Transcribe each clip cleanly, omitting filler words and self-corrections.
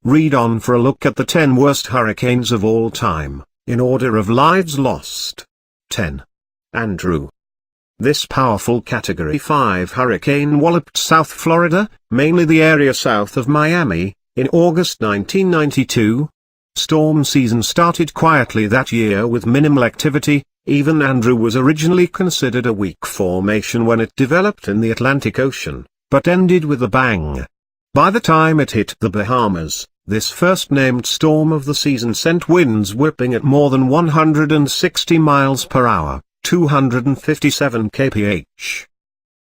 Read on for a look at the 10 worst hurricanes of all time, in order of lives lost. 10. Andrew. This powerful Category 5 hurricane walloped South Florida, mainly the area south of Miami, in August 1992. Storm season started quietly that year with minimal activity. Even Andrew was originally considered a weak formation when it developed in the Atlantic Ocean, but ended with a bang. By the time it hit the Bahamas, this first-named storm of the season sent winds whipping at more than 160 miles per hour, 257 kph.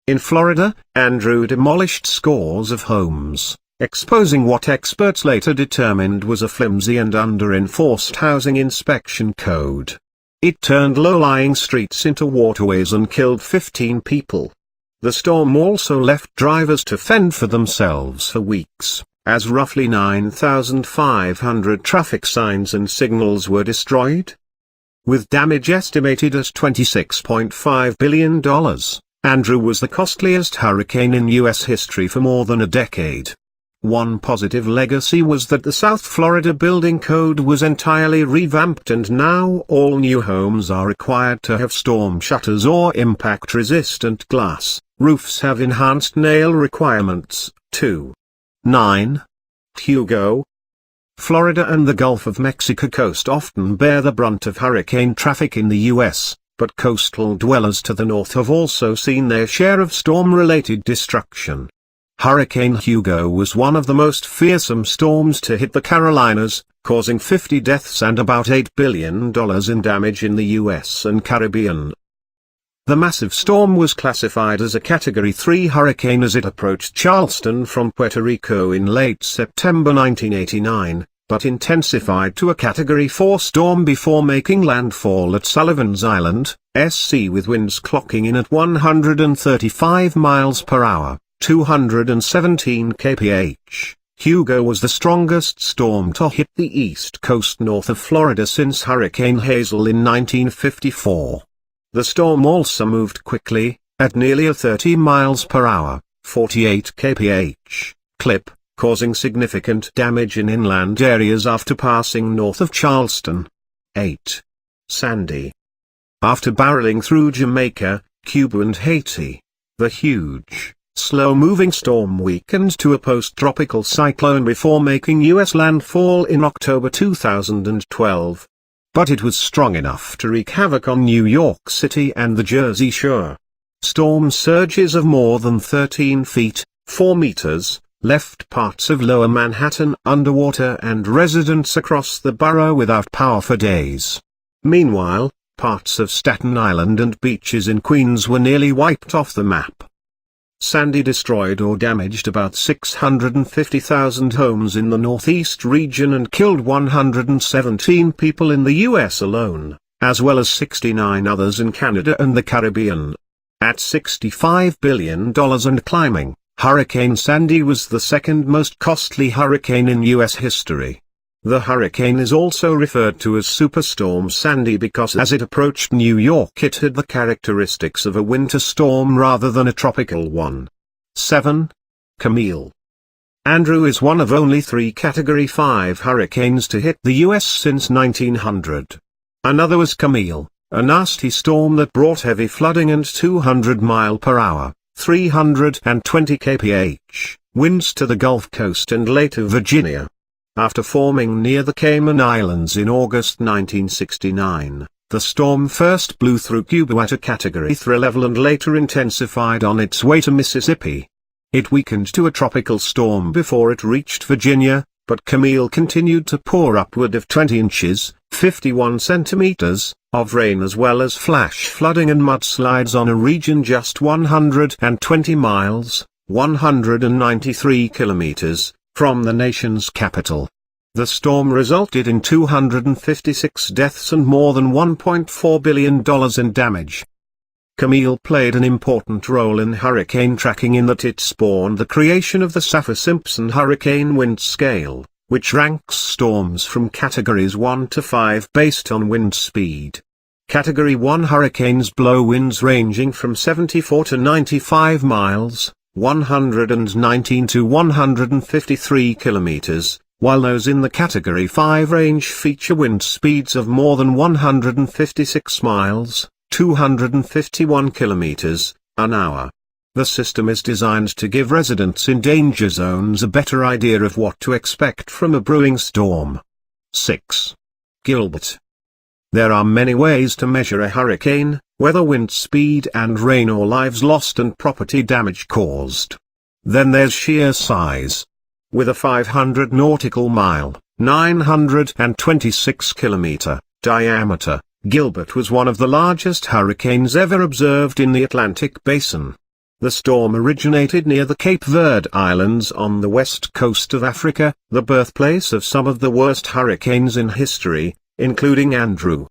In Florida, Andrew demolished scores of homes, exposing what experts later determined was a flimsy and under-enforced housing inspection code. It turned low-lying streets into waterways and killed 15 people. The storm also left drivers to fend for themselves for weeks, as roughly 9,500 traffic signs and signals were destroyed. With damage estimated at $26.5 billion, Andrew was the costliest hurricane in U.S. history for more than a decade. One positive legacy was that the South Florida building code was entirely revamped, and now all new homes are required to have storm shutters or impact-resistant glass. Roofs have enhanced nail requirements, too. 9. Hugo. Florida and the Gulf of Mexico coast often bear the brunt of hurricane traffic in the U.S., but coastal dwellers to the north have also seen their share of storm-related destruction. Hurricane Hugo was one of the most fearsome storms to hit the Carolinas, causing 50 deaths and about $8 billion in damage in the U.S. and Caribbean. The massive storm was classified as a Category 3 hurricane as it approached Charleston from Puerto Rico in late September 1989, but intensified to a Category 4 storm before making landfall at Sullivan's Island, SC, with winds clocking in at 135 miles per hour, 217 kph. Hugo was the strongest storm to hit the east coast north of Florida since Hurricane Hazel in 1954. The storm also moved quickly, at nearly a 30 miles per hour, 48 kph, clip, causing significant damage in inland areas after passing north of Charleston. 8. Sandy. After barreling through Jamaica, Cuba and Haiti, the huge, slow-moving storm weakened to a post-tropical cyclone before making U.S. landfall in October 2012. But it was strong enough to wreak havoc on New York City and the Jersey Shore. Storm surges of more than 13 feet, 4 meters, left parts of lower Manhattan underwater and residents across the borough without power for days. Meanwhile, parts of Staten Island and beaches in Queens were nearly wiped off the map. Sandy destroyed or damaged about 650,000 homes in the Northeast region and killed 117 people in the U.S. alone, as well as 69 others in Canada and the Caribbean. At $65 billion and climbing, Hurricane Sandy was the second most costly hurricane in U.S. history. The hurricane is also referred to as Superstorm Sandy because as it approached New York it had the characteristics of a winter storm rather than a tropical one. 7. Camille. Andrew is one of only 3 Category 5 hurricanes to hit the U.S. since 1900. Another was Camille, a nasty storm that brought heavy flooding and 200 mile per hour, 320 kph, winds to the Gulf Coast and later Virginia. After forming near the Cayman Islands in August 1969, the storm first blew through Cuba at a Category 3 level and later intensified on its way to Mississippi. It weakened to a tropical storm before it reached Virginia, but Camille continued to pour upward of 20 inches, 51 centimeters, of rain as well as flash flooding and mudslides on a region just 120 miles, 193 kilometers, from the nation's capital. The storm resulted in 256 deaths and more than $1.4 billion in damage. Camille played an important role in hurricane tracking in that it spawned the creation of the Saffir-Simpson hurricane wind scale, which ranks storms from categories 1 to 5 based on wind speed. Category 1 hurricanes blow winds ranging from 74 to 95 miles, 119 to 153 kilometers, while those in the Category 5 range feature wind speeds of more than 156 miles, 251 kilometers, an hour. The system is designed to give residents in danger zones a better idea of what to expect from a brewing storm. 6. Gilbert. There are many ways to measure a hurricane, whether wind speed and rain or lives lost and property damage caused. Then there's sheer size. With a 500 nautical mile, 926 kilometer, diameter, Gilbert was one of the largest hurricanes ever observed in the Atlantic Basin. The storm originated near the Cape Verde Islands on the west coast of Africa, the birthplace of some of the worst hurricanes in history, including Andrew.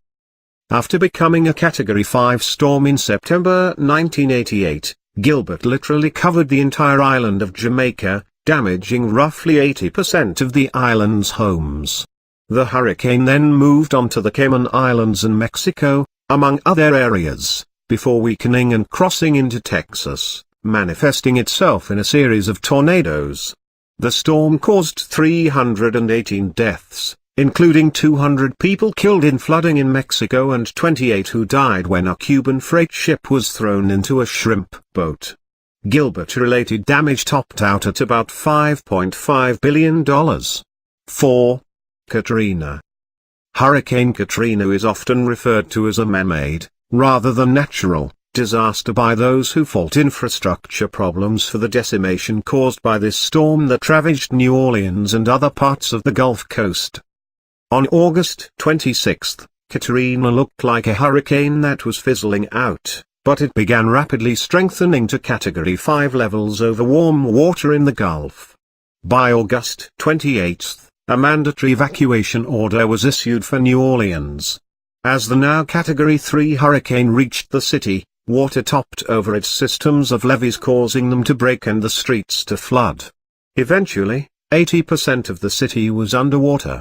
After becoming a Category 5 storm in September 1988, Gilbert literally covered the entire island of Jamaica, damaging roughly 80% of the island's homes. The hurricane then moved on to the Cayman Islands and Mexico, among other areas, before weakening and crossing into Texas, manifesting itself in a series of tornadoes. The storm caused 318 deaths, including 200 people killed in flooding in Mexico and 28 who died when a Cuban freight ship was thrown into a shrimp boat. Gilbert-related damage topped out at about $5.5 billion. 4. Katrina. Hurricane Katrina is often referred to as a man-made, rather than natural, disaster by those who fault infrastructure problems for the decimation caused by this storm that ravaged New Orleans and other parts of the Gulf Coast. On August 26, Katrina looked like a hurricane that was fizzling out, but it began rapidly strengthening to Category 5 levels over warm water in the Gulf. By August 28, a mandatory evacuation order was issued for New Orleans. As the now Category 3 hurricane reached the city, water topped over its systems of levees, causing them to break and the streets to flood. Eventually, 80% of the city was underwater.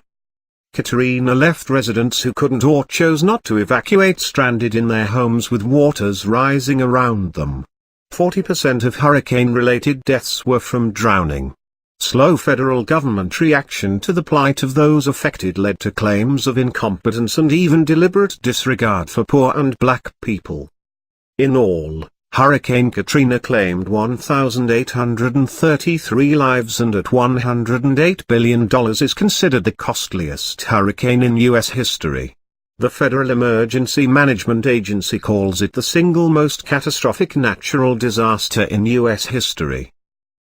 Katrina left residents who couldn't or chose not to evacuate stranded in their homes with waters rising around them. 40% of hurricane-related deaths were from drowning. Slow federal government reaction to the plight of those affected led to claims of incompetence and even deliberate disregard for poor and black people. In all, Hurricane Katrina claimed 1,833 lives and at $108 billion is considered the costliest hurricane in U.S. history. The Federal Emergency Management Agency calls it the single most catastrophic natural disaster in U.S. history.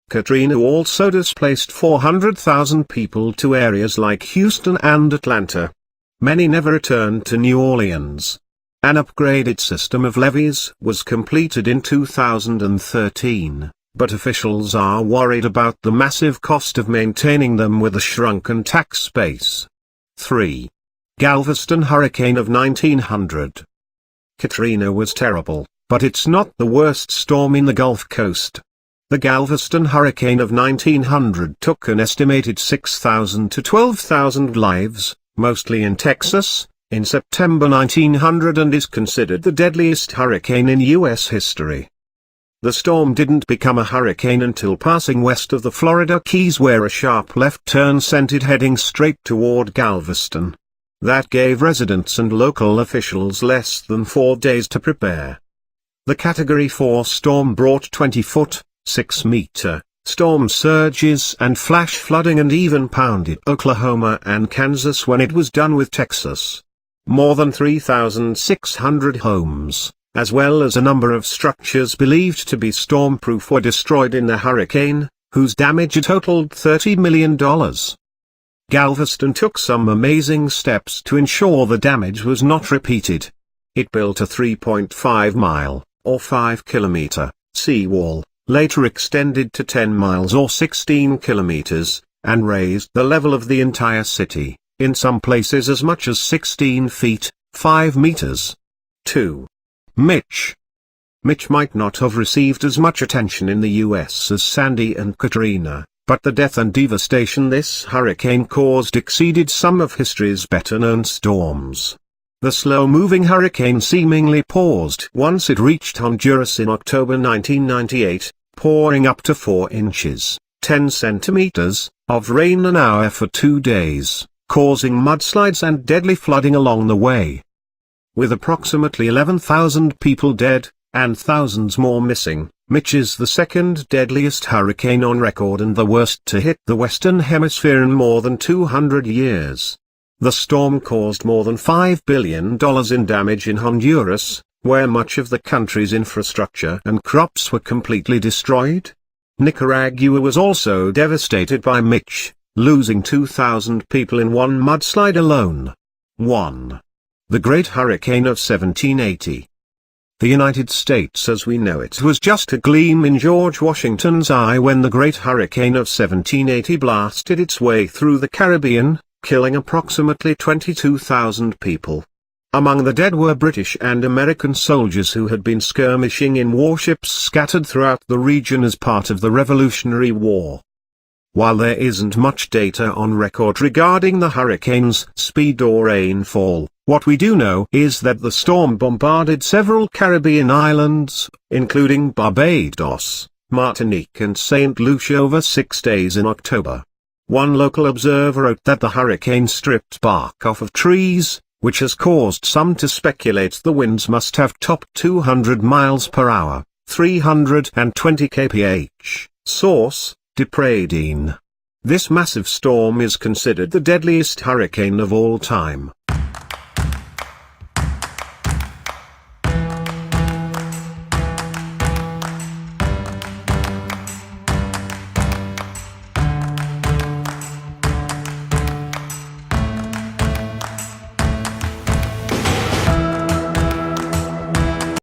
Katrina also displaced 400,000 people to areas like Houston and Atlanta. Many never returned to New Orleans. An upgraded system of levees was completed in 2013, but officials are worried about the massive cost of maintaining them with a shrunken tax base. 3. Galveston Hurricane of 1900. Katrina was terrible, but it's not the worst storm in the Gulf Coast. The Galveston Hurricane of 1900 took an estimated 6,000 to 12,000 lives, mostly in Texas, in September 1900 and is considered the deadliest hurricane in U.S. history. The storm didn't become a hurricane until passing west of the Florida Keys, where a sharp left turn sent it heading straight toward Galveston. That gave residents and local officials less than 4 days to prepare. The Category 4 storm brought 20-foot, 6-meter, storm surges and flash flooding and even pounded Oklahoma and Kansas when it was done with Texas. More than 3,600 homes, as well as a number of structures believed to be storm-proof, were destroyed in the hurricane, whose damage totaled $30 million. Galveston took some amazing steps to ensure the damage was not repeated. It built a 3.5-mile, or 5-kilometer, seawall, later extended to 10 miles or 16 kilometers, and raised the level of the entire city, in some places as much as 16 feet, 5 meters. 2. Mitch. Mitch might not have received as much attention in the U.S. as Sandy and Katrina, but the death and devastation this hurricane caused exceeded some of history's better-known storms. The slow-moving hurricane seemingly paused once it reached Honduras in October 1998, pouring up to 4 inches, 10 centimeters of rain an hour for 2 days, causing mudslides and deadly flooding along the way. With approximately 11,000 people dead, and thousands more missing, Mitch is the second deadliest hurricane on record and the worst to hit the Western Hemisphere in more than 200 years. The storm caused more than $5 billion in damage in Honduras, where much of the country's infrastructure and crops were completely destroyed. Nicaragua was also devastated by Mitch, losing 2,000 people in one mudslide alone. 1. The Great Hurricane of 1780. The United States as we know it was just a gleam in George Washington's eye when the Great Hurricane of 1780 blasted its way through the Caribbean, killing approximately 22,000 people. Among the dead were British and American soldiers who had been skirmishing in warships scattered throughout the region as part of the Revolutionary War. While there isn't much data on record regarding the hurricane's speed or rainfall, what we do know is that the storm bombarded several Caribbean islands, including Barbados, Martinique and St. Lucia over 6 days in October. One local observer wrote that the hurricane stripped bark off of trees, which has caused some to speculate the winds must have topped 200 miles per hour, 320 kph. Source: Depradine. This massive storm is considered the deadliest hurricane of all time.